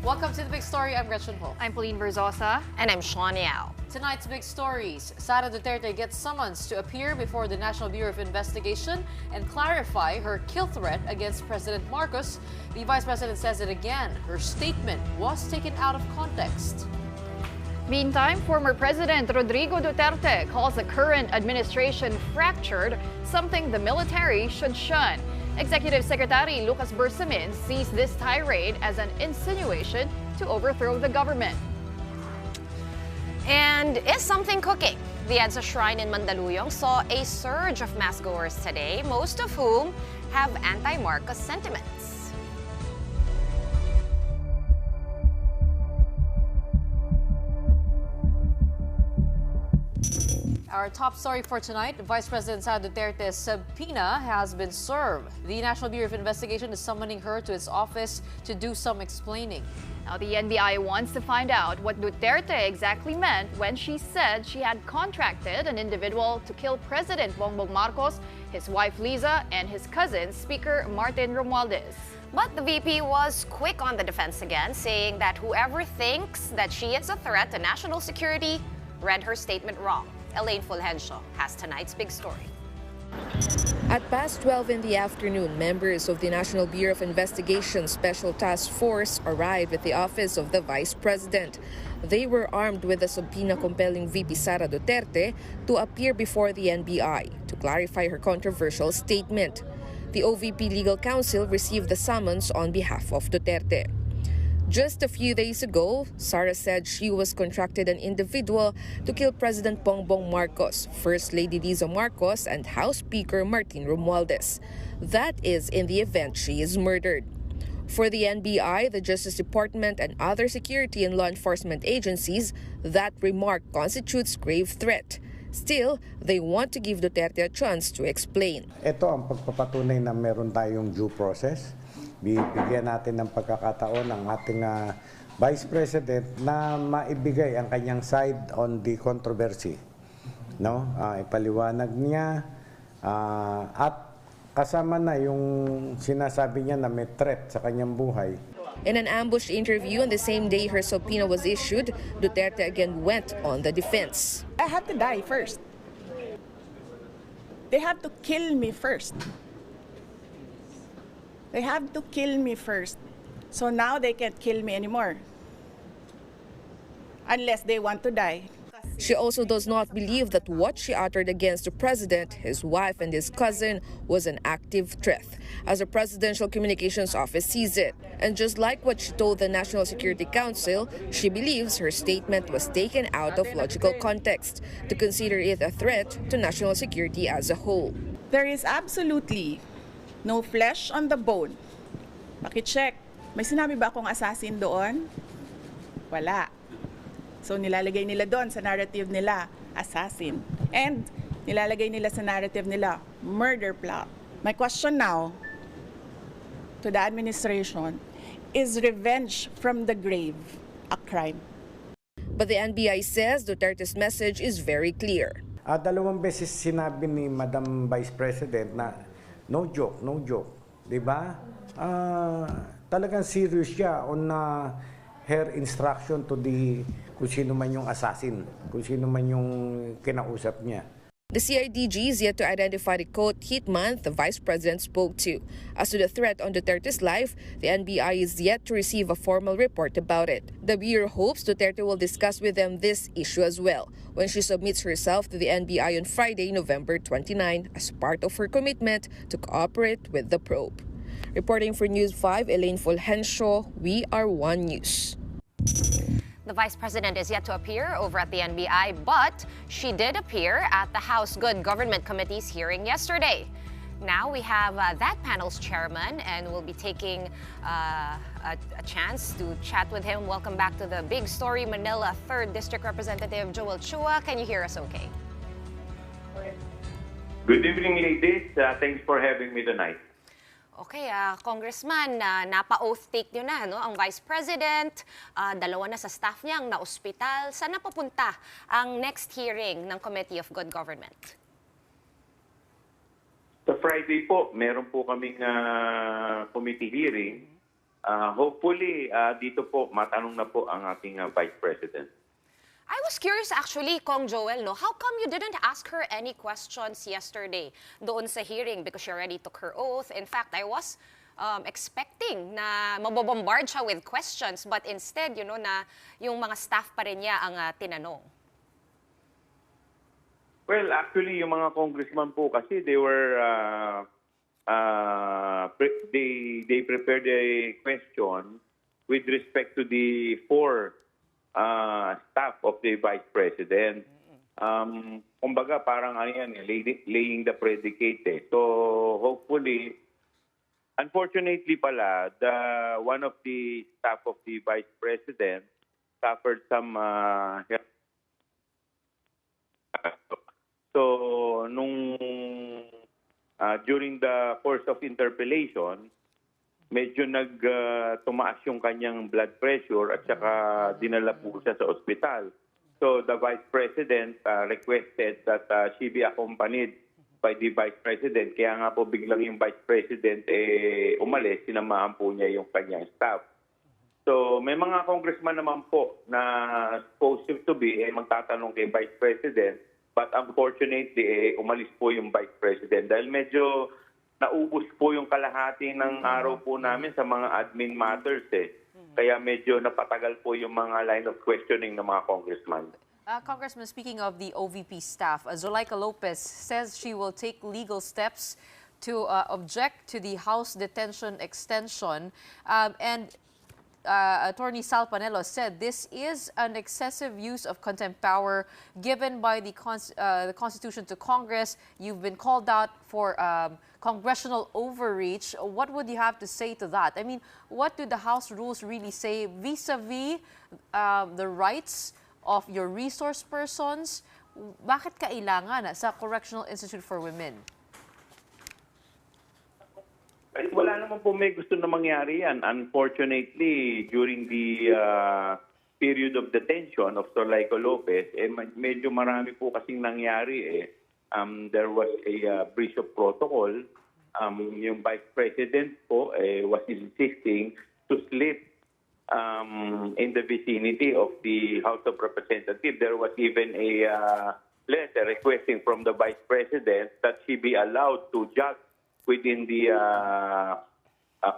Welcome to The Big Story. I'm Gretchen Ho. I'm Pauline Verzosa. And I'm Sean Yao. Tonight's big stories. Sara Duterte gets summons to appear before the National Bureau of Investigation and clarify her kill threat against President Marcos. The Vice President says it again. Her statement was taken out of context. Meantime, former President Rodrigo Duterte calls the current administration fractured, something the military should shun. Executive Secretary Lucas Bersamin sees this tirade as an insinuation to overthrow the government. And is something cooking? The EDSA Shrine in Mandaluyong saw a surge of mass-goers today, most of whom have anti-Marcos sentiments. Our top story for tonight, Vice President Sara Duterte's subpoena has been served. The National Bureau of Investigation is summoning her to its office to do some explaining. Now, the NBI wants to find out what Duterte exactly meant when she said she had contracted an individual to kill President Bongbong Marcos, his wife Liza, and his cousin, Speaker Martin Romualdez. But the VP was quick on the defense again, saying that whoever thinks that she is a threat to national security read her statement wrong. Elaine Fulgencio has tonight's big story. At past 12 in the afternoon, members of the National Bureau of Investigation Special Task Force arrived at the office of the Vice President. They were armed with a subpoena compelling VP Sara Duterte to appear before the NBI to clarify her controversial statement. The OVP Legal Counsel received the summons on behalf of Duterte. Just a few days ago, Sara said she was contracted an individual to kill President Bongbong Marcos, First Lady Liza Marcos, and House Speaker Martin Romualdez. That is in the event she is murdered. For the NBI, the Justice Department, and other security and law enforcement agencies, that remark constitutes grave threat. Still, they want to give Duterte a chance to explain. Ito ang pagpapatunay na meron tayong due process. Bibigyan natin ng pagkakataon ang ating Vice President na maibigay ang kanyang side on the controversy. No? Ipaliwanag niya at kasama na yung sinasabi niya na may threat sa kanyang buhay. In an ambush interview on the same day her subpoena was issued, Duterte again went on the defense. I have to die first. They have to kill me first. They have to kill me first. So now they can't kill me anymore. Unless they want to die. She also does not believe that what she uttered against the president, his wife, and his cousin was an active threat, as the Presidential Communications Office sees it. And just like what she told the National Security Council, she believes her statement was taken out of logical context to consider it a threat to national security as a whole. There is absolutely no flesh on the bone. Pakicheck. May sinabi ba akong assassin doon? Wala. So nilalagay nila doon sa narrative nila, assassin. And nilalagay nila sa narrative nila, murder plot. My question now to the administration, is revenge from the grave a crime? But the NBI says Duterte's message is very clear. Dalawang beses sinabi ni Madam Vice President na no joke, no joke. Diba? Talagang serious siya on her instruction to the kung sino man yung assassin, kung sino man yung kinausap niya. The CIDG is yet to identify the quote hitman the Vice President spoke to. As to the threat on Duterte's life, the NBI is yet to receive a formal report about it. The Bureau hopes Duterte will discuss with them this issue as well when she submits herself to the NBI on Friday, November 29, as part of her commitment to cooperate with the probe. Reporting for News 5, Elaine Fulgencio, We Are One News. The Vice President is yet to appear over at the NBI, but she did appear at the House Good Government Committee's hearing yesterday. Now we have that panel's chairman, and we'll be taking a chance to chat with him. Welcome back to the Big Story, Manila 3rd District Representative Joel Chua. Can you hear us okay? Good evening, ladies. Thanks for having me tonight. Okay, Congressman, napa-oath take nyo na, no? Ang Vice President, dalawa na sa staff niya ang na-ospital. Saan na papunta ang next hearing ng Committee of Good Government? Sa Friday po, meron po kaming committee hearing hopefully, dito po, matanong na po ang ating Vice President. I was curious actually, Kong Joel, no? How come you didn't ask her any questions yesterday doon sa hearing because she already took her oath? In fact, I was expecting na mabobombard siya with questions, but instead, na yung mga staff pa rin niya ang tinanong. Well, actually, yung mga congressman po kasi, they were, they prepared a question with respect to the four staff of the Vice President. Kumbaga, parang laying the predicate. So, hopefully, unfortunately pala, one of the staff of the Vice President suffered some health. So, during the course of interpellation, medyo tumaas yung kanyang blood pressure at saka dinala po siya sa ospital. So the Vice President requested that she be accompanied by the Vice President. Kaya nga po biglang yung Vice President umalis, sinamahan po niya yung kanyang staff. So may mga congressman naman po na supposed to be magtatanong kay Vice President, but unfortunately umalis po yung Vice President dahil medyo naubos po yung kalahati ng araw po namin sa mga admin matters Kaya medyo napatagal po yung mga line of questioning ng mga congressman. Congressman, speaking of the OVP staff, Zulaika Lopez says she will take legal steps to object to the House detention extension. And Attorney Sal Panelo said this is an excessive use of contempt power given by the Constitution to Congress. You've been called out for congressional overreach. What would you have to say to that? I mean, what do the House rules really say vis-a-vis the rights of your resource persons? Bakit kailangan sa Correctional Institute for Women? Wala naman po may gusto na mangyari yan. Unfortunately, during the period of detention of Zulaika Lopez, medyo marami po kasing nangyari. There was a breach of protocol. Yung Vice President po was insisting to sleep in the vicinity of the House of Representatives. There was even a letter requesting from the Vice President that she be allowed to jog within the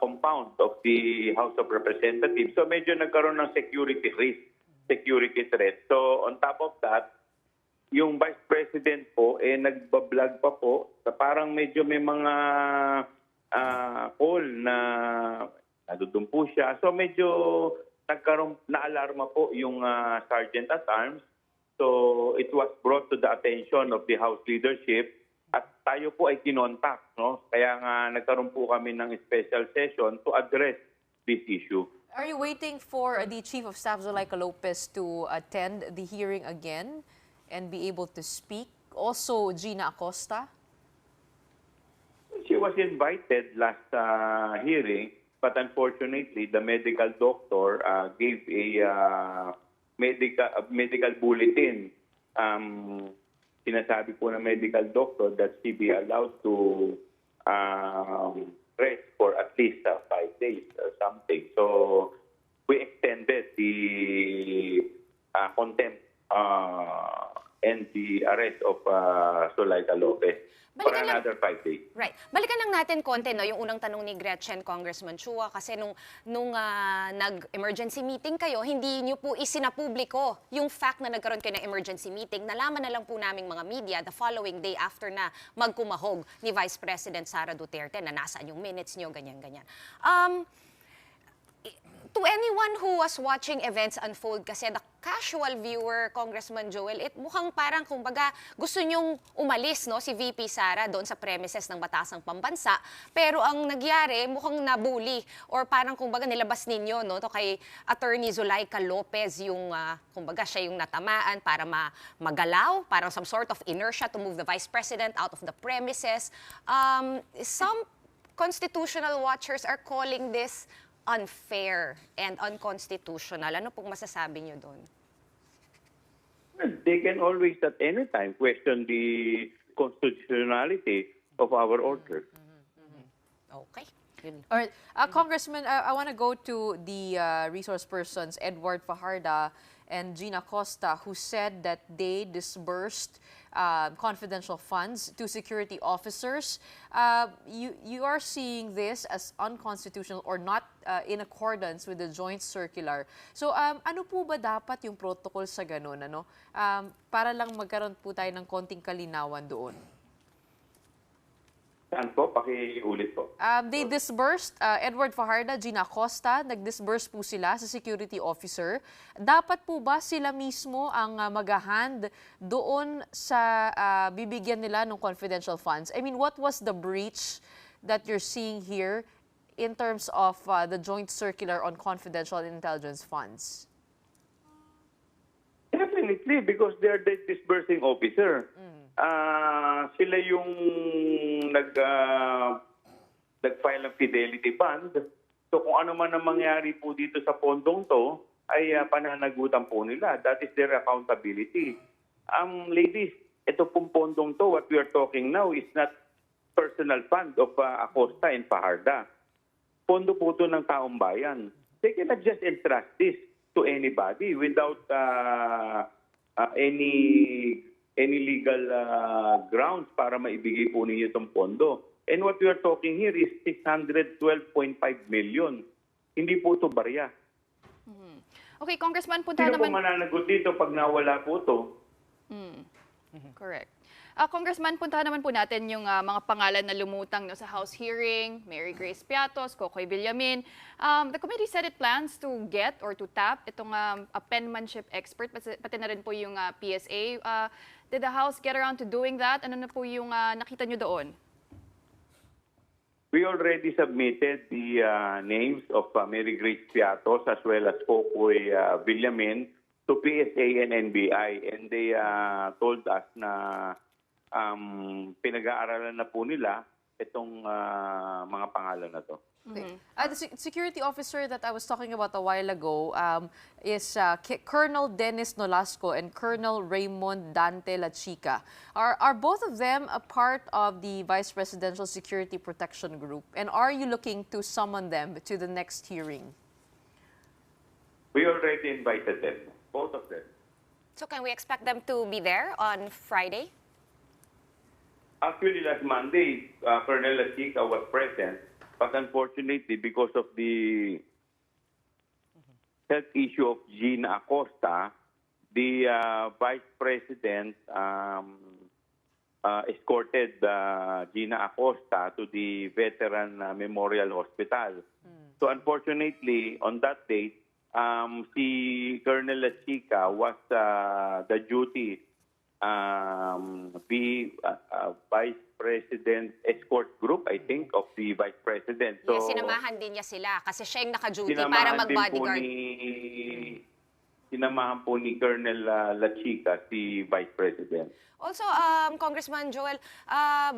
compound of the House of Representatives. So medyo nagkaroon ng security risk, security threat. So on top of that, yung Vice President po, nagbablog pa po, parang medyo may mga call na nadudum po siya. So medyo nagkaroon, na-alarma po yung Sergeant at Arms. So it was brought to the attention of the House leadership at tayo po ay kinontak, no? Kaya nga nagkaroon po kami ng special session to address this issue. Are you waiting for the Chief of Staff, Zulaika Lopez, to attend the hearing again and be able to speak? Also, Gina Acosta? She was invited last hearing, but unfortunately, the medical doctor gave a medical bulletin. Sinasabi po ng medical doctor that she be allowed to rest for at least 5 days or something. So we extended the contempt and the arrest of Zulaika Lopez for another 5 days. Right. Balikan lang natin konti, no, yung unang tanong ni Gretchen, Congressman Chua, kasi nung nag-emergency meeting kayo, hindi niyo po isinapubliko yung fact na nagkaroon kayo ng emergency meeting. Nalaman na lang po naming mga media the following day after na magkumahog ni Vice President Sara Duterte na nasaan yung minutes niyo, ganyan-ganyan. To anyone who was watching events unfold, kasi the casual viewer, Congressman Joel, mukhang parang, kumbaga, gusto nyong umalis, no, si VP Sara doon sa premises ng Batasang Pambansa, pero ang nagyari, mukhang nabuli, or parang, kumbaga, nilabas ninyo, no, to kay Attorney Zulaika Lopez, yung, kumbaga, siya yung natamaan para magalaw, parang some sort of inertia to move the Vice President out of the premises. Some constitutional watchers are calling this unfair and unconstitutional. Ano pong masasabi niyo doon? They can always at any time question the constitutionality of our order. Okay. All right. Congressman, I want to go to the resource persons, Edward Fajardo and Gina Costa, who said that they disbursed confidential funds to security officers. You are seeing this as unconstitutional or not in accordance with the joint circular. So ano po ba dapat yung protocol sa ganun? Ano? Para lang magkaroon po tayo ng konting kalinawan doon. Saan po? Pakiulit po. They disbursed, Edward Fajardo, Gina Costa, nag-disburse po sila sa security officer. Dapat po ba sila mismo ang mag-hand doon sa bibigyan nila ng confidential funds? I mean, what was the breach that you're seeing here in terms of the joint circular on confidential intelligence funds? Definitely, because they are the disbursing officer. Sila yung nag-file ng fidelity fund. So kung ano man ang mangyari po dito sa pondong to, ay pananagutan po nila. That is their accountability. Ladies, ito pong pondong to, what we are talking now is not personal fund of Acosta and Fajardo. Pondo po to ng taong bayan. They cannot just entrust this to anybody without any legal grounds para maibigay po ninyo itong pondo. And what we are talking here is 612.5 million. Hindi po ito barya. Okay, Congressman, punta Sino naman... po mananagot dito pag nawala po ito? Correct. Congressman, puntahan naman po natin yung mga pangalan na lumutang no, sa House hearing, Mary Grace Piatos, Cocoy Villamin. The committee said it plans to get or to tap itong a penmanship expert, pati na rin po yung PSA. Did the House get around to doing that? Ano na po yung nakita nyo doon? We already submitted the names of Mary Grace Piatos as well as Cocoy Villamin to PSA and NBI. And they told us na pinag-aaralan na po nila itong mga pangalan na to. Okay. The security officer that I was talking about a while ago is Colonel Dennis Nolasco and Colonel Raymond Dante La Chica. Are both of them a part of the Vice Presidential Security Protection Group? And are you looking to summon them to the next hearing? We already invited them, both of them. So can we expect them to be there on Friday? Actually, last Monday, Colonel La Chica was present, but unfortunately, because of the health issue of Gina Acosta, the Vice President escorted Gina Acosta to the Veteran Memorial Hospital. So unfortunately, on that date, si Colonel La Chica was the duty Vice President Escort Group, I think, of the Vice President. So, Yes, sinamahan din niya sila kasi siya yung naka-duty para mag-bodyguard. Sinamahan po ni Colonel La Chica si Vice President. Also, Congressman Joel,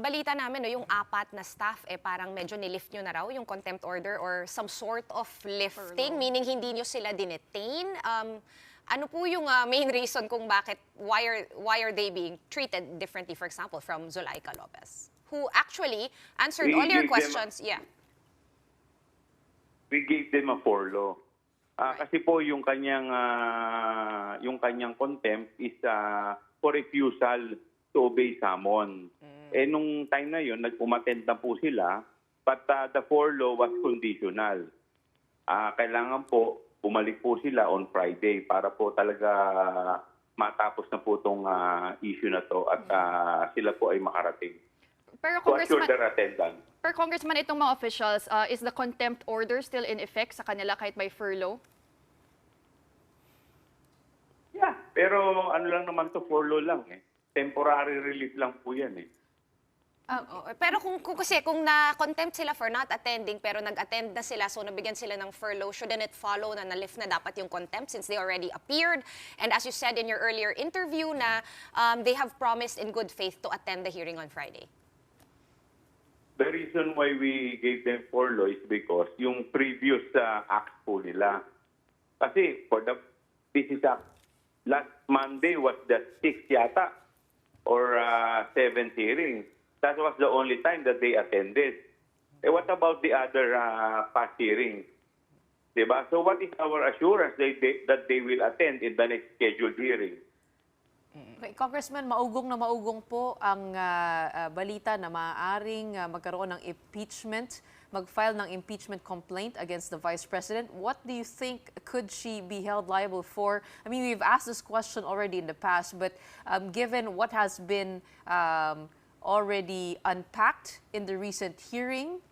balita namin, no, yung 4 na staff, parang medyo nilift nyo na raw yung contempt order or some sort of lifting, meaning hindi nyo sila dinetain. Ano po yung main reason kung bakit, why are they being treated differently, for example, from Zulaika Lopez, who actually answered all your questions? We gave them a furlough. Kasi po yung kanyang contempt is for refusal to obey summon. Nung time na yun, nag-umattend na po sila, but the furlough was conditional. Kailangan po bumalik po sila on Friday para po talaga matapos na po itong issue na to at sila po ay makarating. Pero Congressman, their attendance. Per Congressman, itong mga officials, is the contempt order still in effect sa kanila kahit may furlough? Yeah, pero ano lang naman to, furlough lang eh. Temporary relief lang po yan eh. Pero kung na-contempt sila for not attending pero nag-attend na sila so nabigyan sila ng furlough, shouldn't it follow na na-lift na dapat yung contempt since they already appeared? And as you said in your earlier interview na they have promised in good faith to attend the hearing on Friday. The reason why we gave them furlough is because yung previous acts po nila. Kasi this is last Monday was the 6th yata or 7th hearing. That was the only time that they attended. what about the other past hearings? Diba? So what is our assurance that they will attend in the next scheduled hearing? Okay, Congressman, maugong po ang balita na maaaring magkaroon ng impeachment, mag-file ng impeachment complaint against the Vice President. What do you think could she be held liable for? I mean, we've asked this question already in the past, but given what has been already unpacked in the recent hearing,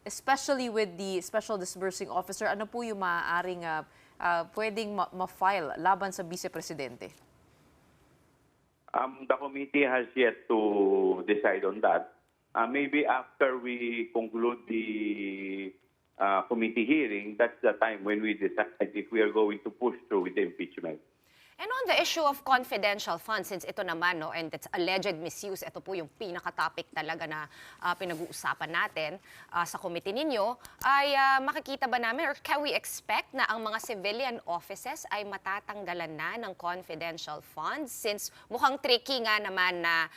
especially with the Special Disbursing Officer, ano po yung maaaring pwedeng ma-file laban sa Vice Presidente? The committee has yet to decide on that. Maybe after we conclude the committee hearing, that's the time when we decide if we are going to push through with the impeachment. And on the issue of confidential funds, since ito naman, no, and it's alleged misuse, ito po yung pinaka-topic talaga na pinag-uusapan natin sa committee ninyo, ay makikita ba namin or can we expect na ang mga civilian offices ay matatanggalan na ng confidential funds? Since mukhang tricky nga naman na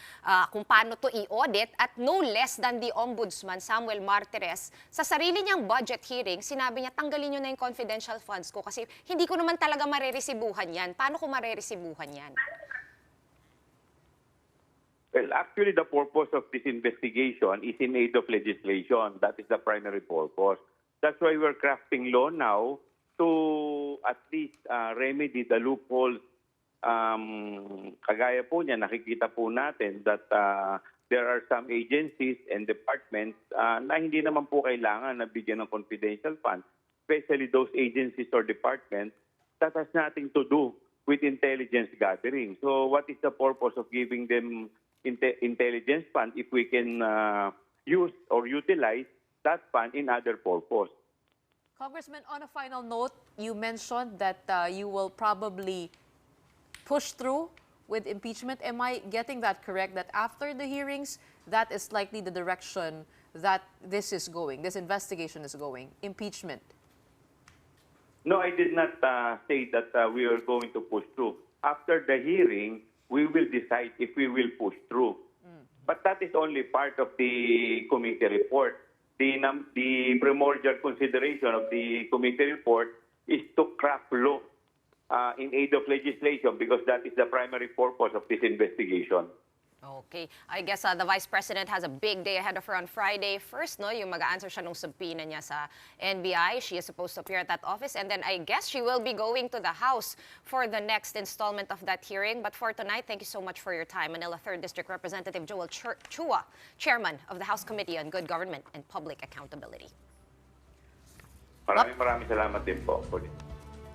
kung paano to i-audit at no less than the Ombudsman, Samuel Martires, sa sarili niyang budget hearing, sinabi niya, tanggalin niyo na yung confidential funds ko kasi hindi ko naman talaga mareresibuhan yan. Paano ko mareresibuhan yan? Well, actually, the purpose of this investigation is in aid of legislation. That is the primary purpose. That's why we're crafting law now to at least remedy the loopholes. Kagaya po niya, nakikita po natin that there are some agencies and departments na hindi naman po kailangan na bigyan ng confidential funds, especially those agencies or departments that has nothing to do with intelligence gathering. So what is the purpose of giving them intelligence fund if we can use or utilize that fund in other purpose? Congressman, on a final note, you mentioned that you will probably push through with impeachment. Am I getting that correct, that after the hearings, that is likely the direction that this investigation is going, impeachment? No, I did not say that we are going to push through. After the hearing, we will decide if we will push through. But that is only part of the committee report. The primordial consideration of the committee report is to craft law in aid of legislation because that is the primary purpose of this investigation. Okay. I guess the Vice President has a big day ahead of her on Friday. First, no, yung mag-answer siya nung subpoena niya sa NBI. She is supposed to appear at that office. And then I guess she will be going to the House for the next installment of that hearing. But for tonight, thank you so much for your time. Manila 3rd District Representative Joel Chua, Chairman of the House Committee on Good Government and Public Accountability. Maraming salamat din po.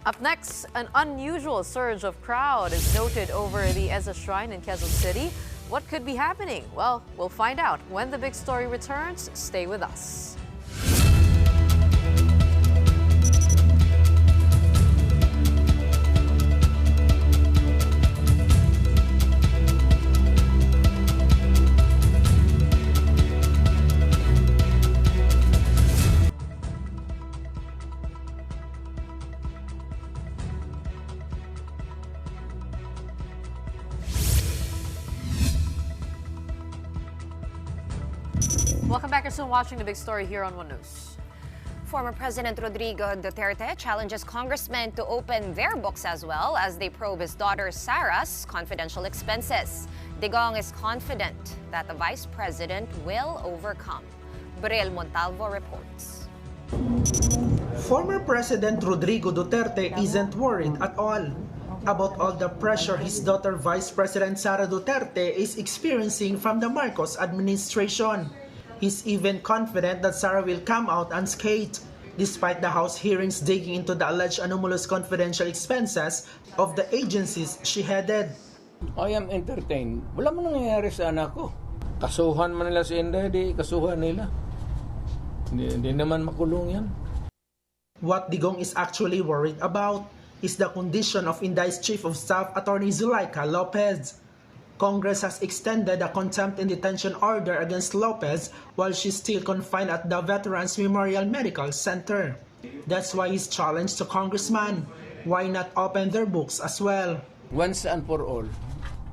Up next, an unusual surge of crowd is noted over the Eza Shrine in Quezon City. What could be happening? Well, we'll find out when the big story returns. Stay with us. Welcome back. You're still watching The Big Story here on One News. Former President Rodrigo Duterte challenges congressmen to open their books as well as they probe his daughter Sara's confidential expenses. Digong is confident that the Vice President will overcome. Briel Montalvo reports. Former President Rodrigo Duterte isn't worried at all about all the pressure his daughter Vice President Sara Duterte is experiencing from the Marcos administration. He's even confident that Sara will come out unscathed, despite the House hearings digging into the alleged anomalous confidential expenses of the agencies she headed. I am entertained. Wala man nangyayari sa anak ko. Kasuhan man nila si Inday, di kasuhan nila. Hindi naman makulong yan. What Digong is actually worried about is the condition of Inday's Chief of Staff, Attorney Zulaika Lopez. Congress has extended a contempt and detention order against Lopez while she's still confined at the Veterans Memorial Medical Center. That's why his challenge to Congressman, why not open their books as well? Once and for all,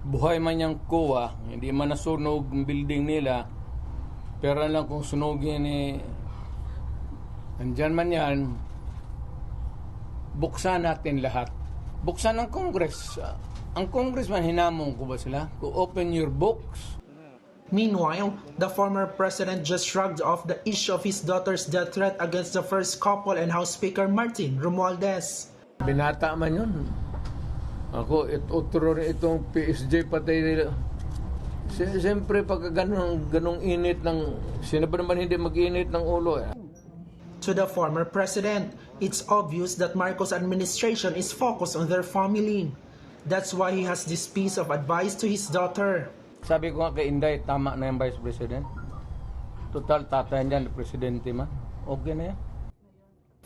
buhay man niyang kuwa, hindi man nasunog ang building nila, pero lang kung sunugin ni Andyan man yan, buksan natin lahat. Buksan ang Congress. Ang congressman, hinamon ko ba sila? To open your books. Meanwhile, the former president just shrugged off the issue of his daughter's death threat against the first couple and House Speaker Martin Romualdez. Binata man yun. Ako, itong PSJ patay nila. Siyempre, pag ganong init ng... Sino ba naman hindi mag-init ng ulo? To the former president, it's obvious that Marcos administration is focused on their family. That's why he has this piece of advice to his daughter. Sabi ko nga kay Inday, tama na yung Vice President. Total, tatay niyan, Presidente man. Okay na yan.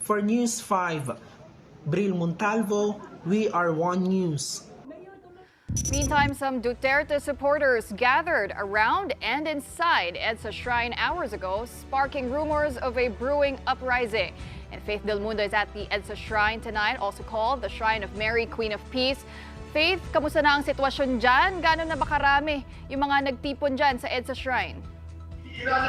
For News 5, Bril Montalvo, We Are One News. Meantime, some Duterte supporters gathered around and inside EDSA Shrine hours ago, sparking rumors of a brewing uprising. And Faith Del Mundo is at the EDSA Shrine tonight, also called the Shrine of Mary, Queen of Peace. Faith, kamusta na ang sitwasyon dyan? Gano'n na ba karami yung mga nagtipon dyan sa EDSA Shrine?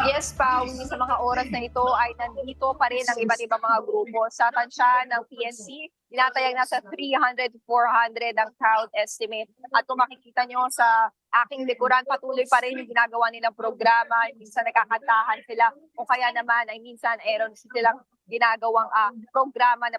Yes, Pao, sa mga oras na ito ay nandito pa rin ang iba't ibang mga grupo. Sa tansya ng PNC, tinatayang nasa 300 to 400 ang crowd estimate. At kung makikita nyo sa aking likuran, patuloy pa rin yung ginagawa nilang programa. Minsan nakakantahan sila o kaya naman ay minsan mayroon silang ginagawang programa na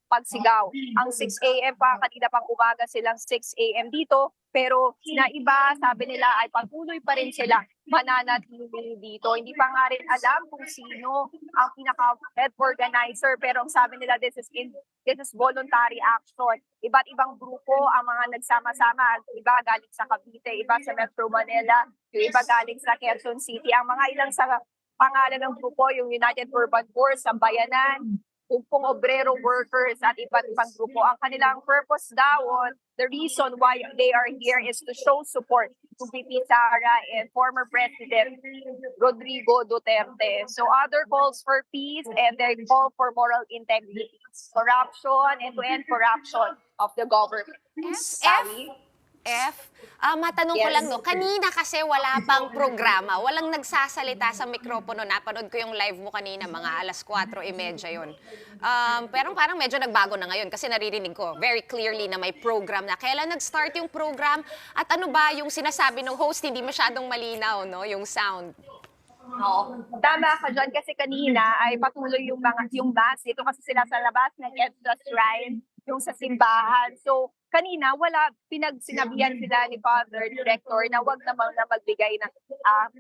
pagsigaw. Ang 6 a.m. pa, kanina pang umaga silang 6 a.m. dito. Pero na iba, sabi nila ay patuloy pa rin sila mananatili dito. Hindi pa nga rin alam kung sino ang pinaka-head organizer. Pero ang sabi nila, this is voluntary action. Iba't ibang grupo ang mga nagsama-sama. Iba galing sa Cavite, iba sa Metro Manila, yung iba galing sa Quezon City. Ang mga ilang sa pangalan ng grupo, yung United Urban Force, Sambayanan, Hugpong Obrero Workers at iba't ibang grupo. Ang kanilang purpose daw, the reason why they are here is to show support to VP Sara and former President Rodrigo Duterte. So other calls for peace and they call for moral integrity, corruption, and to end corruption of the government. Matanong ko lang, no, kanina kasi wala pang programa, walang nagsasalita sa mikropono. Napanood ko yung live mo kanina, mga 4:30 yun. Pero parang medyo nagbago na ngayon kasi naririnig ko very clearly na may program na. Kailan nag-start yung program at ano ba yung sinasabi ng host, hindi masyadong malinaw, no, yung sound. Oo. Tama ka dyan kasi kanina ay patuloy yung mass. Ito kasi sila sa labas ng EDSA Shrine, yung sa simbahan. So, kanina, sinabihan sila ni Father Director na wag naman na magbigay ng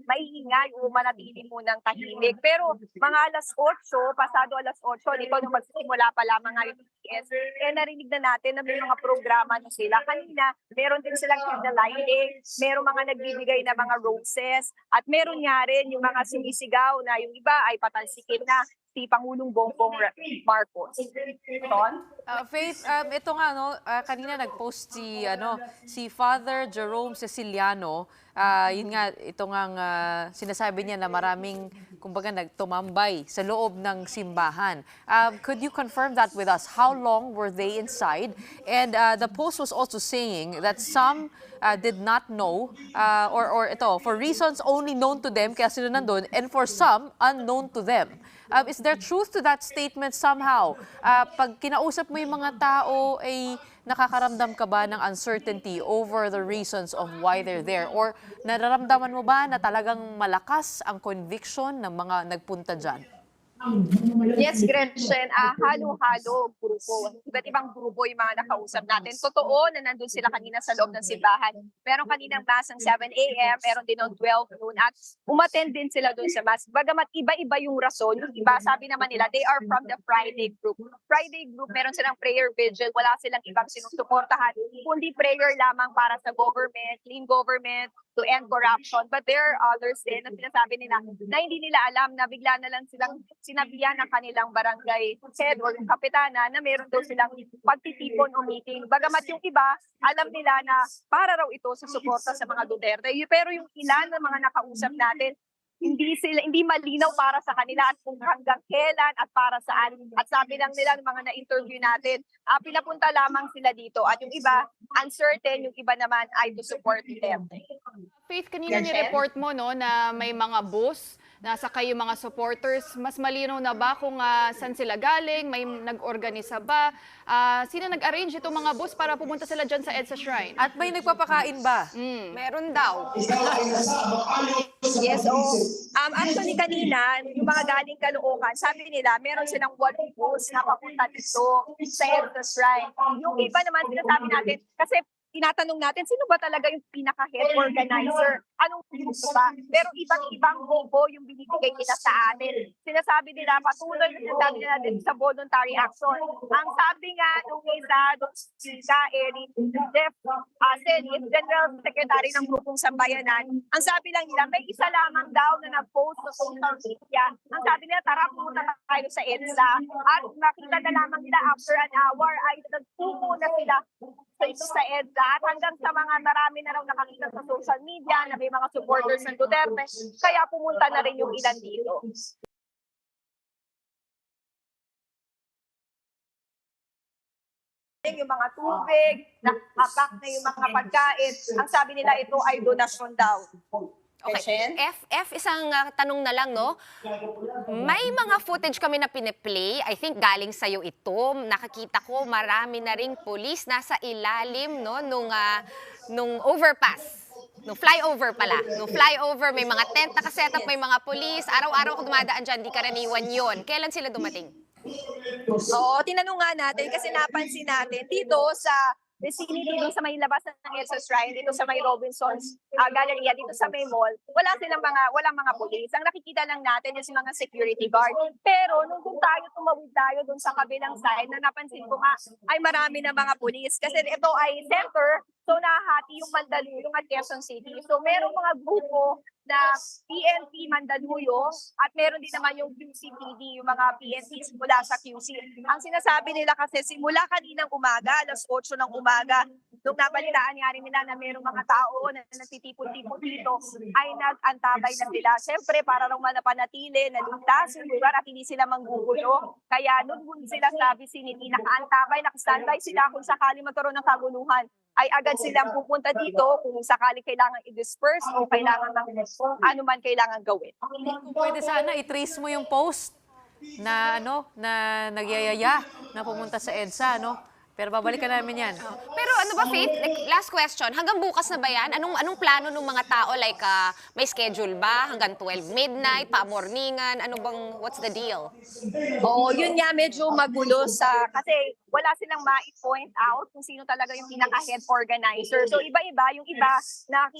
maingay o manatili munang tahimik. Pero mga 8:00, pasado 8:00, dito nung magsisimula pa lamang ang UTS, narinig na natin na may mga programa na sila. Kanina, meron din silang candlelighting, meron mga nagbibigay na mga roses, at meron nga rin yung mga sumisigaw na yung iba ay patalsikin na si Pangulong Bongbong Marcos. Faith, ito nga, no, kanina nag-post si Father Jerome Ceciliano. Yun nga, ito nga sinasabi niya na maraming, kumbaga, nagtumambay sa loob ng simbahan. Could you confirm that with us? How long were they inside? And the post was also saying that some did not know, or ito, for reasons only known to them, kaya sila nandun, and for some, unknown to them. Is there truth to that statement somehow? Pag kinausap mo yung mga tao, ay nakakaramdam ka ba ng uncertainty over the reasons of why they're there? Or nararamdaman mo ba na talagang malakas ang conviction ng mga nagpunta dyan? Yes, Gretchen, halo-halo grupo. Iba't ibang grupo yung mga nakausap natin. Totoo na nandun sila kanina sa loob ng simbahan. Meron kaninang mass ng 7 a.m., meron din ng 12 noon, at umattend din sila dun sa mass. Bagamat iba-iba yung rason, yung iba, sabi naman nila, they are from the Friday group. Friday group, meron silang prayer vigil, wala silang ibang sinusuportahan, kundi prayer lamang para sa government, clean government, to end corruption. But there are others din na sinasabi nila na hindi nila alam, na bigla na lang silang sinabihan ng kanilang barangay head o yung kapitana na meron daw silang pagtitipon o meeting. Bagamat yung iba, alam nila na para raw ito sa suporta sa mga Duterte. Pero yung ilan ng mga nakausap natin, hindi malinaw para sa kanila at kung hanggang kailan at para saan. At sabi lang nila ng mga na-interview natin, pinapunta lamang sila dito. At yung iba, uncertain, yung iba naman ay to support them. Faith, kanina ni-report mo, no, na may mga bus nasa kayo mga supporters, mas malinaw na ba kung saan sila galing? May nag-organisa ba? Sino nag-arrange itong mga bus para pumunta sila dyan sa EDSA Shrine? At may nagpapakain ba? Meron daw. Yes, actually kanina, yung mga galing Caloocan, sabi nila, meron silang 1 bus na papunta dito sa EDSA Shrine. Yung iba naman, sinasabi natin, kasi tinatanong natin, sino ba talaga yung pinaka-head organizer? Anong gusto ba? Pero ibang grupo yung binibigay nila sa atin. Sinasabi nila, patuloy na sinasabi nila din sa voluntary action. Ang sabi nga nung isa, si Eric Jeff Celis, General Secretary ng Grupong Sambayanan, ang sabi lang nila, may isa lamang daw na nag-post sa social media. Ang sabi nila, tara pumunta tayo sa EDSA. At makita na lamang nila after an hour ay nagpupo na sila sa EDSA. At hanggang sa mga marami na raw nakakita sa social media na may mga supporters ng Duterte, kaya pumunta na rin yung ilan dito. Yung mga tubig, nakapak na yung mga pagkain. Ang sabi nila ito ay donasyon daw. Okay. Isang tanong na lang, no? May mga footage kami na piniplay. I think galing sa'yo ito. Nakakita ko marami na ring police nasa ilalim, no, nung overpass. Nung flyover pala. Nung flyover, may mga tent na kasetup, may mga police. Araw-araw ko dumadaan dyan, di karaniwan yon. Kailan sila dumating? Oo, tinanong nga natin kasi napansin natin dito sa vicinity, dito sa may labas ng EDSA Shrine, dito sa may Robinson's Galleria, dito sa may mall, walang mga police. Ang nakikita lang natin is mga security guard. Pero nung tumawid tayo dun sa kabilang side, na napansin ko nga ay marami na mga police. Kasi ito ay center, so nahati yung Mandaluyong at Quezon City. So merong mga grupo na PNP Mandaluyong at meron din naman yung QCPD, yung mga PNPs mula sa QC. Ang sinasabi nila kasi simula kaninang umaga, alas 8 ng umaga, nung nabalitaan nga rin nila na merong mga tao na nagtitipon-tipon dito, ay nag-antabay na sila. Siyempre, para raw manapanatili, naligtas yung lugar at hindi sila manggugulo. Kaya nung sila sa vicinity, naka-antabay, naka-standby sila kung sakali magkaroon ng kaguluhan, ay agad silang pupunta dito kung sakali kailangan i-disperse o kailangan ano man kailangan gawin. Kung pwede sana i-trace mo yung post na nagyayaya na pumunta sa EDSA, no? Pero babalikan namin yan. Pero ano ba, Faith? Like, last question, hanggang bukas na ba yan? Anong plano ng mga tao? Like, may schedule ba? Hanggang 12 midnight, pa-morningan? What's the deal? Oo, yun nga, medyo magulo kasi wala silang ma-point out kung sino talaga yung pinaka-head organizer. So, iba-iba. Yung iba,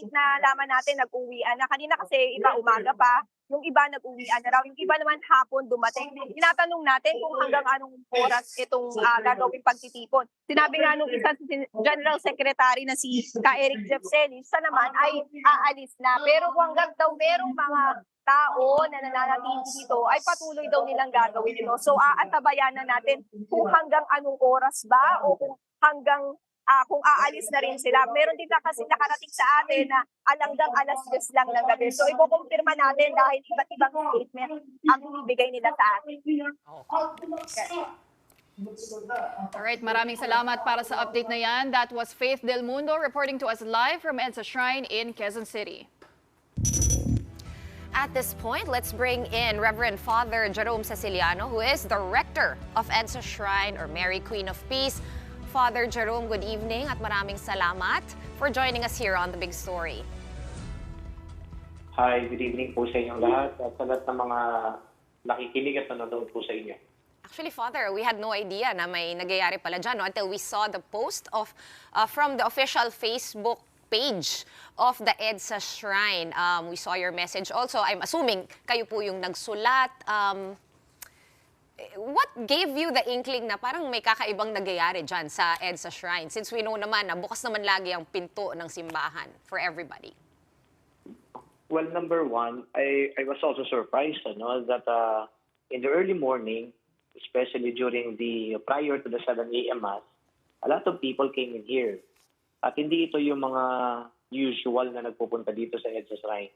nalaman natin, nag-uwian na. Kanina kasi iba umaga pa. Yung iba nag-uwian na raw. Yung iba naman hapon dumating. Tinatanong natin kung hanggang anong oras itong gagawing pagtitipon. Sinabi nga nung isang General Secretary na si Eric Jeff Celis, sa naman ay aalis na. Pero kung hanggang daw merong mga tao na nananatili dito, ay patuloy daw nilang gagawin ito. So aantabayan na natin kung hanggang anong oras ba o kung hanggang kung aalis na rin sila. Meron din na kasi nakarating sa atin na hanggang alas 10 lang ng gabi. So ikukumpirma natin dahil iba't ibang statement ang ibibigay nila sa atin. Okay. Alright, maraming salamat para sa update na yan. That was Faith Del Mundo reporting to us live from EDSA Shrine in Quezon City. At this point, let's bring in Reverend Father Jerome Ceciliano, who is the rector of EDSA Shrine or Mary Queen of Peace. Father Jerome, good evening at maraming salamat for joining us here on The Big Story. Hi, good evening po sa inyong lahat at sa lahat ng mga nakikinig at nanonood po sa inyo. Actually, Father, we had no idea na may nagyayari pala dyan, no? Until we saw the post from the official Facebook page of the EDSA Shrine. We saw your message also. I'm assuming kayo po yung nagsulat. What gave you the inkling na parang may kakaibang nagyayari dyan sa EDSA Shrine? Since we know naman na bukas naman lagi ang pinto ng simbahan for everybody. Well, number one, I was also surprised that in the early morning, especially prior to the 7 a.m. Mass, a lot of people came in here. At hindi ito yung mga usual na nagpupunta dito sa EDSA Shrine.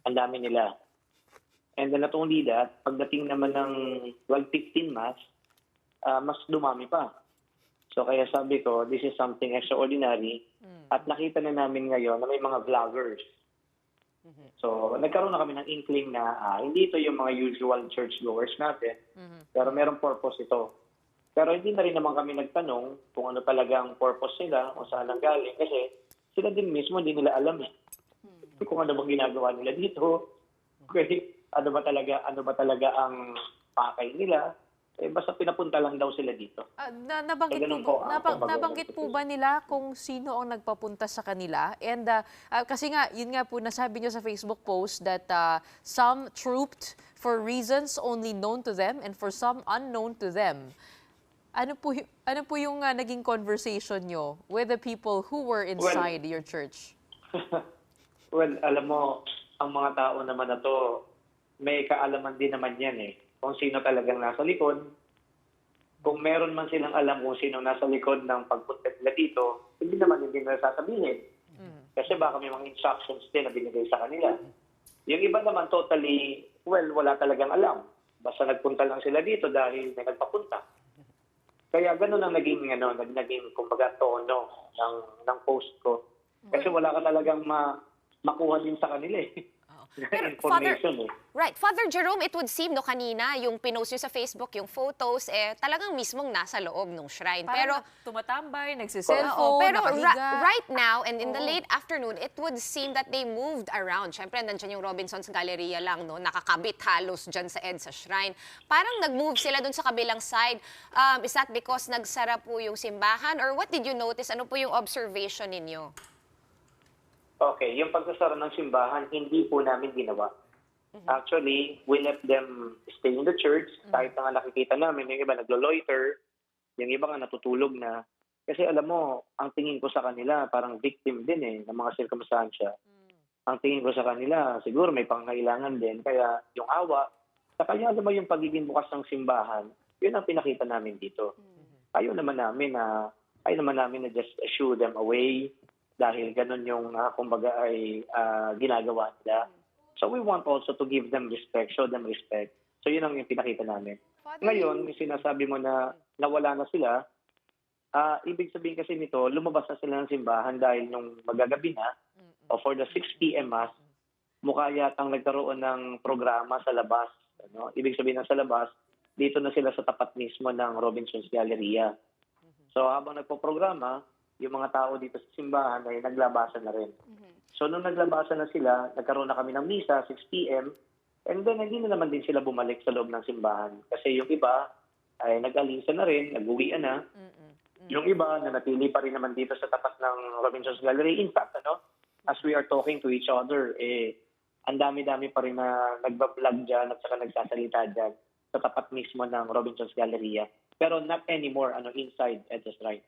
Ang dami nila. And then not only that, pagdating naman ng 12:15 Mass, mas dumami pa. So kaya sabi ko, this is something extraordinary. At nakita na namin ngayon na may mga vloggers So, nagkaroon na kami ng inkling na hindi ito yung mga usual churchgoers natin, pero merong purpose ito. Pero hindi na rin naman kami nagtanong kung ano talagang purpose nila o saan ang galing kasi sila din mismo hindi nila alam kung ano bang ginagawa nila dito. Okay, ano ba talaga ang pakay nila? Basta pinapunta lang daw sila dito. Nabanggit po ba nila kung sino ang nagpapunta sa kanila? And kasi nga, yun nga po, nasabi nyo sa Facebook post that some trooped for reasons only known to them and for some unknown to them. Ano po yung naging conversation nyo with the people who were inside your church? Well, alam mo, ang mga tao naman na to, may kaalaman din naman yan kung sino talagang nasa likod. Kung meron man silang alam kung sino nasa likod ng pagpunta nila dito, hindi nila sasabihin. Kasi baka may mga instructions din na binigay sa kanila. Yung iba naman totally, wala talagang alam. Basta nagpunta lang sila dito dahil may nagpapunta. Kaya ganun ang naging kumbaga tono ng post ko. Kasi wala ka talagang makuha din sa kanila Pero Father Jerome, it would seem kanina yung pinost nyo sa Facebook, yung photos, talagang mismong nasa loob ng shrine. Pero tumatambay, nagsiselfone, pero nakahiga. right now and in the late afternoon, it would seem that they moved around. Siyempre, nandyan yung Robinson's Galleria lang, nakakabit halos dyan sa EDSA Shrine. Parang nag-move sila dun sa kabilang side. Is that because nagsara po yung simbahan? Or what did you notice? Ano po yung observation ninyo? Okay, yung pagsasara ng simbahan, hindi po namin ginawa. Actually, we let them stay in the church. Kahit na nakikita namin, yung iba naglo-loiter, yung iba nga natutulog na. Kasi alam mo, ang tingin ko sa kanila, parang victim din ng mga sirkumstansya. Ang tingin ko sa kanila, siguro may pangangailangan din. Kaya yung awa, kaya alam mo yung pagiging bukas ng simbahan, yun ang pinakita namin dito. Ayaw naman namin na just shoo them away, dahil ganun yung kumbaga ay ginagawa nila. So we want also to give them respect, show them respect. So yun ang yung pinakita namin. Ngayon, yung sinasabi mo na nawala na sila, ibig sabihin kasi nito, lumabas na sila ng simbahan dahil nung magagabi na, o for the 6 p.m. mass, mukha yatang nagkaroon ng programa sa labas. Ibig sabihin na sa labas, dito na sila sa tapat mismo ng Robinson's Galleria. So habang nagpo-programa, yung mga tao dito sa simbahan ay naglabasan na rin. So nung naglabasan na sila, nagkaroon na kami ng misa, 6 p.m. And then hindi na naman din sila bumalik sa loob ng simbahan. Kasi yung iba ay nag-alisa na rin, nag-uwian na. Yung iba na natili pa rin naman dito sa tapat ng Robinson's Gallery. In fact, as we are talking to each other, ang dami-dami pa rin na nagbablog dyan at saka nagsasalita dyan sa tapat mismo ng Robinson's Galleria. Pero not anymore inside EDSA Shrine.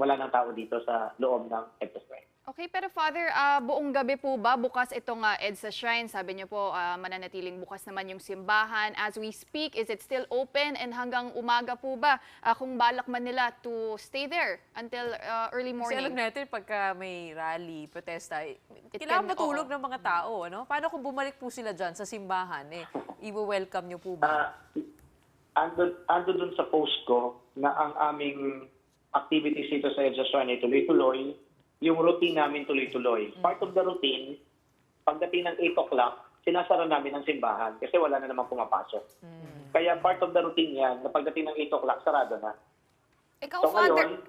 Wala nang tao dito sa loob ng EDSA Shrine. Okay, pero Father, buong gabi po ba bukas itong EDSA Shrine? Sabi niyo po, mananatiling bukas naman yung simbahan. As we speak, is it still open? And hanggang umaga po ba kung balak man nila to stay there until early morning? Kasi alam natin, pagka may rally, protesta, kailangan matulog ng mga tao. Paano kung bumalik po sila dyan sa simbahan? I-welcome niyo po ba? Ando dun sa post ko na ang aming activities dito sa EDSA Shrine ay tuloy-tuloy. Yung routine namin tuloy-tuloy. Part of the routine, pagdating ng 8 o'clock, sinasara namin ang simbahan kasi wala na namang pumapasok. Kaya part of the routine yan, na pagdating ng 8 o'clock, sarado na. Ikaw, so Father.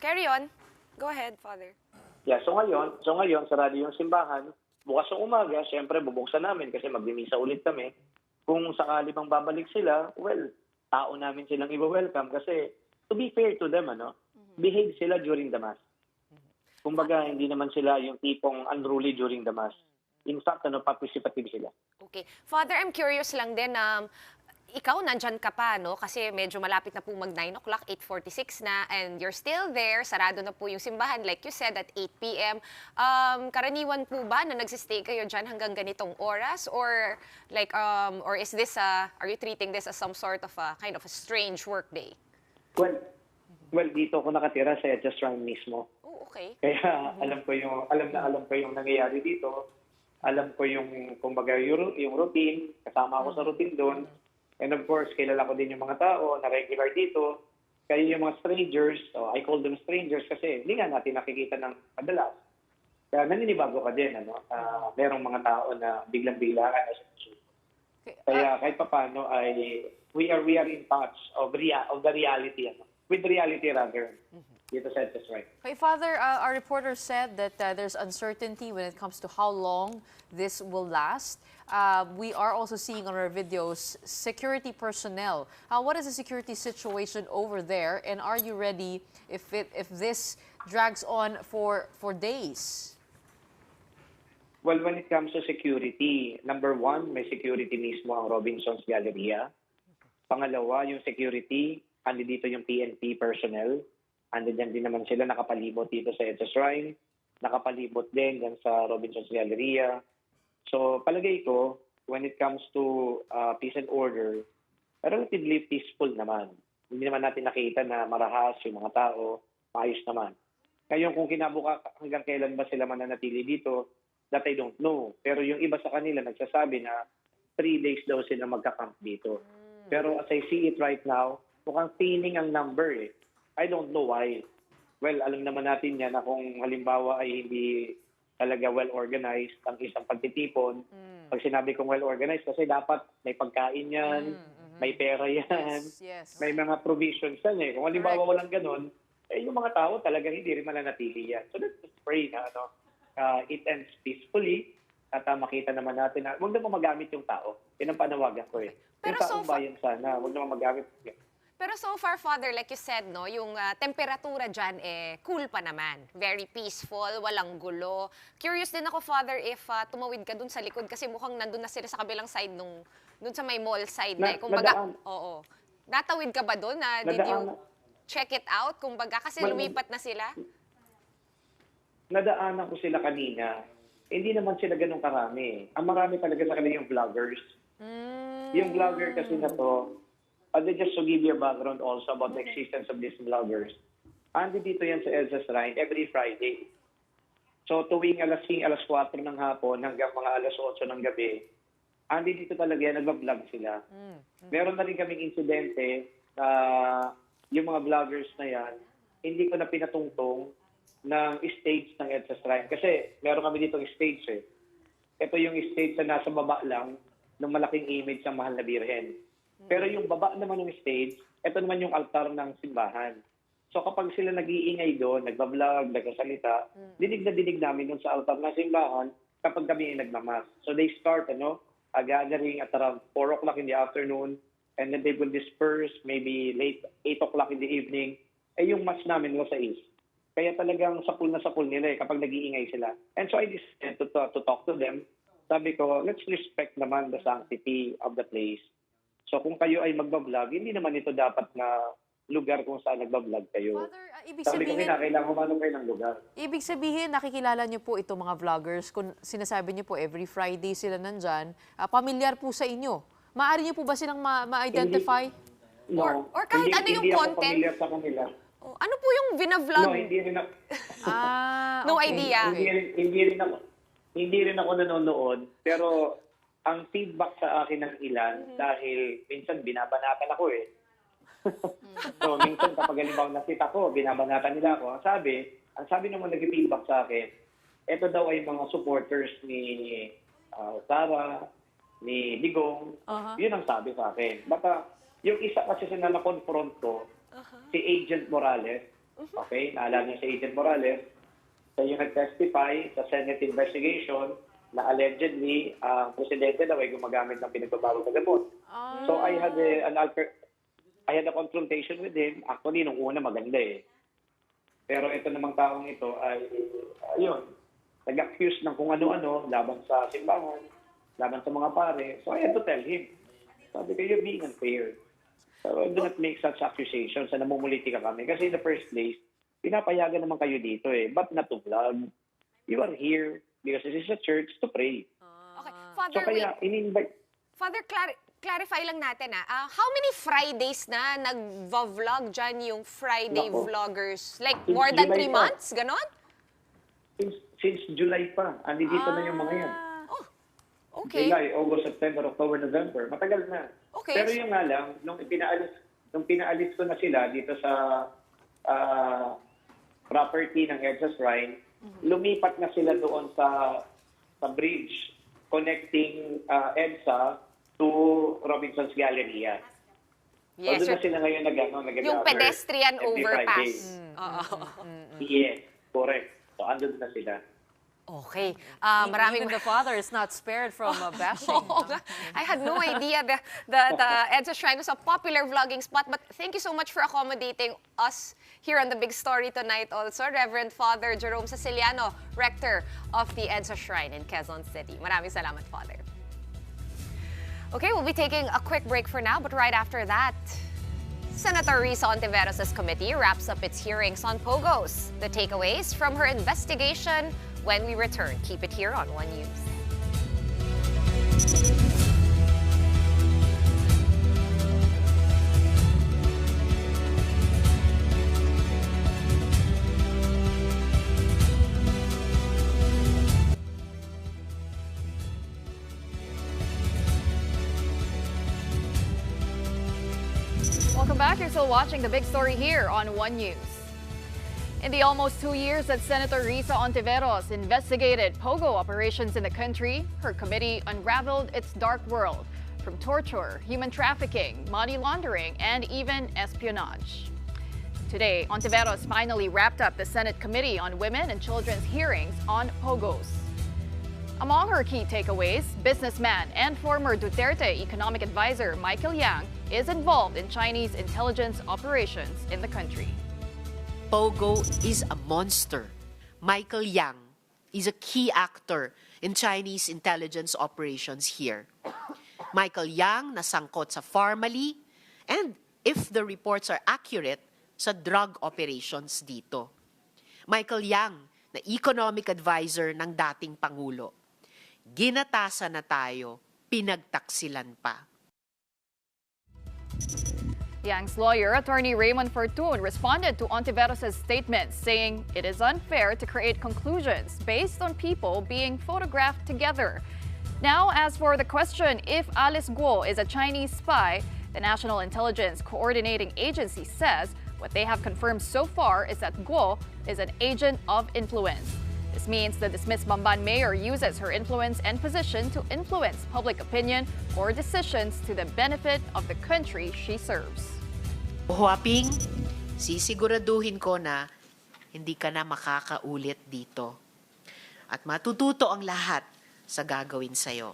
Carry on. Go ahead, Father. Yeah, so ngayon, sarado yung simbahan. Bukas ng umaga, syempre bubuksan namin kasi magbimisa ulit kami. Kung sakali pang babalik sila, tao namin silang i-welcome kasi to be fair to them, behave sila during the mass. Kumbaga, hindi naman sila yung tipong unruly during the mass. In fact, participative sila. Okay. Father, I'm curious lang din, ikaw nandyan ka pa, Kasi medyo malapit na po mag 9 o'clock, 8:46 na, and you're still there, sarado na po yung simbahan, like you said, at 8 p.m. Karaniwan po ba na nagsistay kayo dyan hanggang ganitong oras? Or or is this, are you treating this as some sort of a kind of a strange work day? Well, dito ako nakatira sa EDSA Shrine mismo. Oh, okay. Kaya alam ko yung nangyayari dito. Alam ko yung kumbaga yung routine, kasama ako sa routine doon. And of course, kilala ko din yung mga tao na regular dito. Kaya yung mga strangers, I call them strangers kasi hindi nga natin nakikita ng madalas. Kaya naninibago ka din, merong mga tao na biglang-biglaan. Kaya kahit papaano ay we are in touch of the reality, with reality rather, dito sa EDSA Shrine. Okay, Father, our reporter said that there's uncertainty when it comes to how long this will last. We are also seeing on our videos security personnel. What is the security situation over there, and are you ready if this drags on for days? Well, when it comes to security, number one, may security mismo ang Robinson's Galleria. Pangalawa, yung security, andi dito yung PNP personnel. Andiyan din naman sila nakapalibot dito sa EDSA Shrine. Nakapalibot din dyan sa Robinson's Galleria. So, palagay ko, when it comes to peace and order, relatively peaceful naman. Hindi naman natin nakita na marahas yung mga tao, maayos naman. Ngayon, kung kinabuka hanggang kailan ba sila mananatili dito, that I don't know. Pero yung iba sa kanila nagsasabi na 3 days daw sila magka-camp dito. Pero as I see it right now, mukhang thinning ang number eh. I don't know why. Well, alam naman natin yan na kung halimbawa ay hindi talaga well-organized ang isang pagtitipon. Pag sinabi kong well-organized, kasi dapat may pagkain yan, may pera yan, Yes. may mga provisions yan eh. Kung halimbawa walang ganun, eh yung mga tao talaga hindi rin mananatili yan. So let's just pray na it ends peacefully at makita naman natin na huwag naman magamit yung tao. Yan ang panawagan ko eh. Pero yung taong bayan sana, huwag naman magamit. Pero so far, Father, like you said, no, yung temperatura dyan, cool pa naman. Very peaceful, walang gulo. Curious din ako, Father, if tumawid ka dun sa likod kasi mukhang nandun na sila sa kabilang side dun sa may mall side na. Oo. Natawid ka ba dun? Did you check it out? Kumbaga, kasi lumipat na sila? Nadaanan ko sila kanina. Hindi naman sila ganun karami. Ang marami talaga sa kanila yung vloggers. Yung vlogger kasi na to, just to give you a background also about the existence of these vloggers. Andi dito yan sa EDSA Shrine every Friday. So tuwing alas 4 ng hapon hanggang mga alas 8 ng gabi, andi dito talaga yan, nagbablog sila. Meron na rin kaming insidente na yung mga vloggers na yan, hindi ko na pinatungtong ng stage ng EDSA Shrine. Kasi meron kami dito stage eh. Ito yung stage na nasa baba lang ng malaking image ng Mahal na Birhen. Pero yung baba naman ng stage, ito naman yung altar ng simbahan. So kapag sila nag-iingay doon, nagbablog, nagsasalita, dinig na dinig namin doon sa altar ng simbahan kapag kami ay nagmamas. So they start a gathering at around 4 o'clock in the afternoon, and then they will disperse maybe late 8 o'clock in the evening. Yung mass namin was sa East. Kaya talagang sapul na sapul nila kapag nag-iingay sila. And so I decided to talk to them. Sabi ko, let's respect naman the sanctity of the place. So kung kayo ay magbablog, hindi naman ito dapat na lugar kung saan nagbablog kayo. Father, ibig Sabi ko, sabihin, kailangan humanong kayo ng lugar. ibig sabihin, nakikilala niyo po itong mga vloggers. Kung sinasabi niyo po, every Friday sila nandyan, pamilyar po sa inyo. Maaari niyo po ba silang ma-identify? No, Or kahit ano yung content? Hindi ako familiar sa kanila. Ano po yung binavlog? No, hindi rin ako. No idea. Hindi rin ako nanonood, pero ang feedback sa akin ng ilan, dahil minsan binabanatan ako eh. So minsan kapag halimbawa nakita ko, binabanatan nila ako. Ang sabi naman nag-feedback sa akin, ito daw ay mga supporters ni Sara, ni Digong. Yun ang sabi sa akin. Baka yung isa kasi na na-confront ko, si Agent Morales. Okay, naalala niyo si Agent Morales. So yung nag-testify sa Senate investigation na allegedly ang presidente daw ay gumagamit ng pinagbabawal na gamot. So I had a confrontation with him. Actually, nung una maganda eh. Pero ito namang taong ito ay, nag-accuse ng kung ano-ano laban sa simbahan, laban sa mga pare. So I had to tell him. Sabi ko, you're being unfair. So do not make such accusations na namumuliti ka kami. Kasi in the first place, pinapayagan naman kayo dito eh. But not to vlog. You are here because this is a church to pray. Okay, Father, So kaya, in-invite. Father, clarify lang natin how many Fridays na nag-vlog dyan yung Friday Nako. vloggers? Like Since more than 3 July pa. months? Ganon? Since July pa. Andi dito na yung mga yan. Okay. July, August, September, October, November. Matagal na. Okay. Pero yung nga lang, nung pinaalis ko na sila dito sa property ng EDSA Shrine, lumipat na sila doon sa bridge connecting EDSA to Robinson's Galleria. Yes, so doon na sila ngayon nag-gather. yung pedestrian every overpass. Yes, correct. So andun na sila. Okay. Maraming Even the father is not spared from bashing. I had no idea the EDSA Shrine was a popular vlogging spot, but thank you so much for accommodating us here on The Big Story tonight also. Reverend Father Jerome Siciliano, Rector of the EDSA Shrine in Quezon City. Maraming salamat, Father. Okay, we'll be taking a quick break for now, but right after that, Senator Risa Ontiveros' committee wraps up its hearings on POGOs. The takeaways from her investigation when we return. Keep it here on One News. Welcome back. You're still watching The Big Story here on One News. In the almost 2 years that Senator Risa Ontiveros investigated POGO operations in the country, her committee unraveled its dark world, from torture, human trafficking, money laundering, and even espionage. Today, Ontiveros finally wrapped up the Senate Committee on Women and Children's hearings on POGOs. Among her key takeaways, businessman and former Duterte economic advisor Michael Yang is involved in Chinese intelligence operations in the country. POGO is a monster. Michael Yang is a key actor in Chinese intelligence operations here. Michael Yang nasangkot sa Pharmally and, if the reports are accurate, sa drug operations dito. Michael Yang na economic advisor ng dating Pangulo. Ginatasan na tayo, pinagtaksilan pa. Yang's lawyer, attorney Raymond Fortun, responded to Ontiveros' statement, saying it is unfair to create conclusions based on people being photographed together. Now, as for the question if Alice Guo is a Chinese spy, the National Intelligence Coordinating Agency says what they have confirmed so far is that Guo is an agent of influence. This means the dismissed Bamban mayor uses her influence and position to influence public opinion or decisions to the benefit of the country she serves. Huaping, sisiguraduhin ko na hindi ka na makakaulit dito. At matututo ang lahat sa gagawin sa'yo.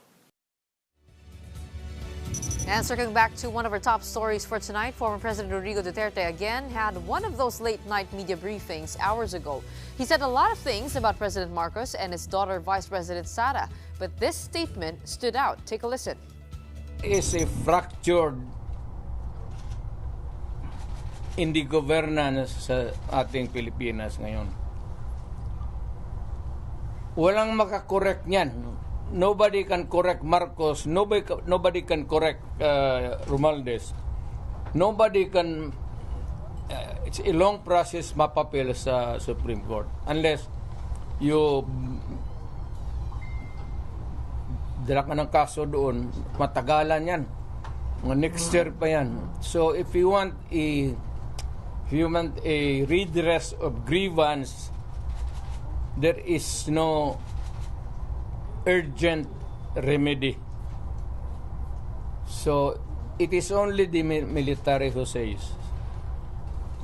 And circling back to one of our top stories for tonight, former President Rodrigo Duterte again had one of those late-night media briefings hours ago. He said a lot of things about President Marcos and his daughter, Vice President Sara, but this statement stood out. Take a listen. Is a fractured in the governance sa ating Pilipinas ngayon. Walang makakorek niyan. Nobody can correct Marcos. Nobody can correct Romualdez. Nobody can. It's a long process mapapil sa Supreme Court unless you dala ka ng kaso doon, matagalan yan. Mga next year pa yan. So if you want a redress of grievance, there is no urgent remedy. So, it is only the military who says.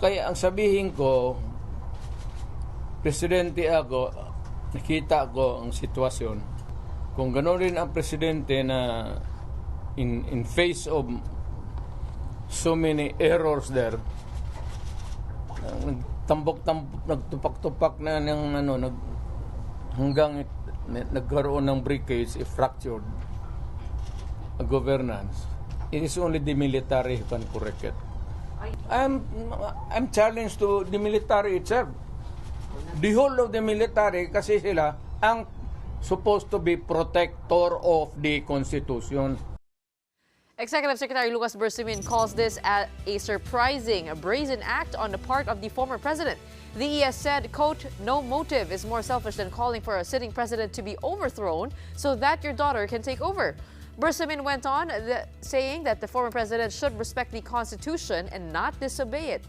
Kaya ang sabihin ko, presidente ako, nakita ko ang sitwasyon. Kung gano'n rin ang presidente na in face of so many errors there, nagtupak-tupak na ng hanggang nagkaroon ng breakage, fractured governance. It is only the military who can correct it. I'm challenged to the military itself. The whole of the military, kasi sila ang supposed to be protector of the Constitution. Executive Secretary Lucas Bersamin calls this a surprising, brazen act on the part of the former president. The ES said, quote, no motive is more selfish than calling for a sitting president to be overthrown so that your daughter can take over. Bersamin went on saying that the former president should respect the Constitution and not disobey it.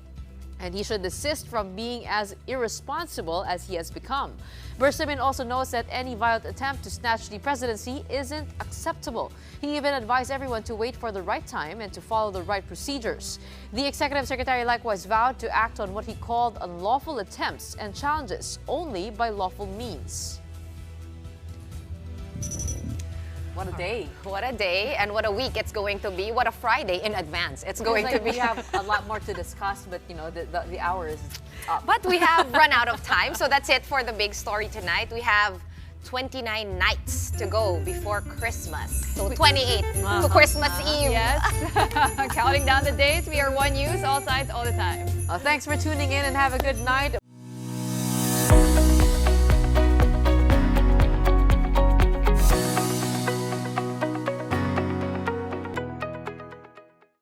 and he should desist from being as irresponsible as he has become. Bersamin also knows that any violent attempt to snatch the presidency isn't acceptable. He even advised everyone to wait for the right time and to follow the right procedures. The executive secretary likewise vowed to act on what he called unlawful attempts and challenges only by lawful means. What a day. What a day and what a week it's going to be. What a Friday in advance it's going to be. We have a lot more to discuss, but you know, the hour is up. But we have run out of time, so that's it for the big story tonight. We have 29 nights to go before Christmas. So 28 to Christmas Eve. Yes. Counting down the days, we are One News, all sides, all the time. Thanks for tuning in and have a good night.